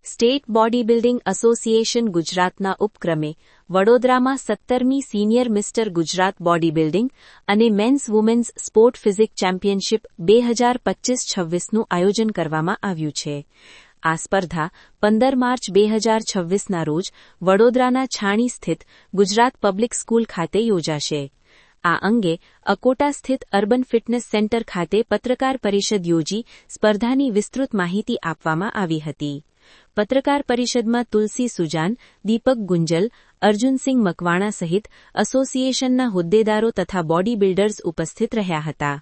State body building association ગુજરાતના ઉપક્રમે વડોદરામાં 17મી senior mister Gujarat body building અને men's women's sport physique championship 2025-26નું આયોજન કરવામાં આવ્યું છે। આ સ્પર્ધા 15 માર્ચ 2026ના રોજ વડોદરાના છાણી સ્થિત ગુજરાત પબ્લિક સ્કૂલ ખાતે યોજાશે। આ અંગે અકોટા સ્થિત અર્બન ફિટનેસ સેન્ટર ખાતે પત્રકાર પરિષદ યોજી સ્પર્ધાની વિસ્તૃત માહિતી આપવામાં આવી હતી। પત્રકાર પરિષદમાં તુલસી સુજાન, દીપક ગુંજલ, અર્જુનસિંહ મકવાણા સહિત એસોસિએશનના હોદ્દેદારો તથા બોડી બિલ્ડર્સ ઉપસ્થિત રહ્યા હતા।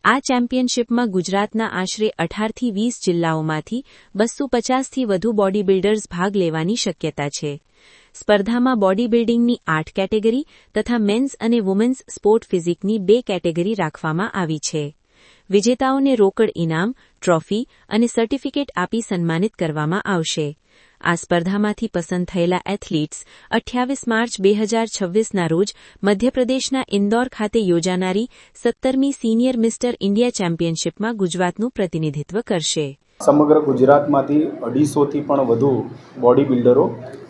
આ ચેમ્પિયનશિપમાં ગુજરાતના આશરે 18થી 20 જિલ્લાઓમાંથી 250થી વધુ બોડી બિલ્ડર્સ ભાગ લેવાની શક્યતા છે। સ્પર્ધામાં બોડી બિલ્ડિંગની 8 કેટેગરી તથા મેન્સ અને વુમેન્સ સ્પોર્ટ ફિઝિકની 2 કેટેગરી રાખવામાં આવી છે। વિજેતાઓને રોકડ ઇનામ, ટ્રોફી અને સર્ટિફિકેટ આપી સન્માનિત કરવામાં આવશે। આ સ્પર્ધામાંથી પસંદ થયેલા એથ્લીટ્સ 28 માર્ચ 2026ના રોજ મધ્યપ્રદેશના ઇન્દોર ખાતે યોજાનારી 17મી સિનિયર મિસ્ટર ઇન્ડિયા ચેમ્પિયનશિપમાં ગુજરાતનું પ્રતિનિધિત્વ કરશે। સમગ્ર ગુજરાતમાંથી 250થી પણ વધુ બોડી બિલ્ડરો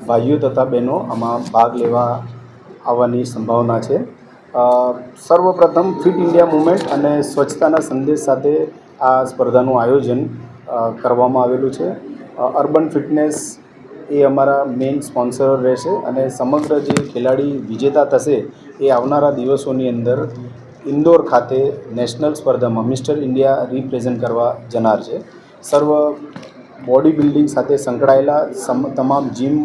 ભાઈઓ તથા બહેનો આમાં ભાગ લેવા આવવાની સંભાવના છે। સર્વપ્રથમ ફિટ ઇન્ડિયા મૂવમેન્ટ અને સ્વચ્છતાના સંદેશ સાથે આ સ્પર્ધાનું આયોજન કરવામાં આવેલું છે। અર્બન ફિટનેસ એ અમારા મેઇન સ્પોન્સર રહેશે અને સમગ્ર જે ખેલાડી વિજેતા થશે એ આવનારા દિવસોની અંદર ઇન્દોર ખાતે નેશનલ સ્પર્ધામાં મિસ્ટર ઇન્ડિયા રિપ્રેઝેન્ટ કરવા જનાર છે। સર્વ બોડી બિલ્ડિંગ સાથે સંકળાયેલા તમામ જીમ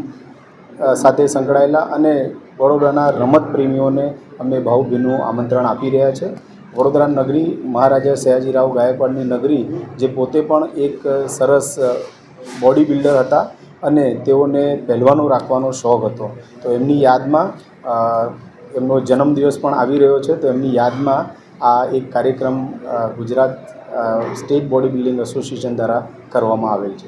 સાથે સંકળાયેલા અને વડોદરાના રમત પ્રેમીઓને અમે ભાવભીનું આમંત્રણ આપી રહ્યા છે। વડોદરા નગરી મહારાજા સયાજીરાવ ગાયકવાડની નગરી જે પોતે પણ એક સરસ બોડી બિલ્ડર હતા અને તેઓને પહેલવાનો રાખવાનો શોખ હતો, તો એમની યાદમાં એમનો જન્મદિવસ પણ આવી રહ્યો છે, તો એમની યાદમાં આ એક કાર્યક્રમ Gujarat state body building association દ્વારા કરવામાં આવેલ છે।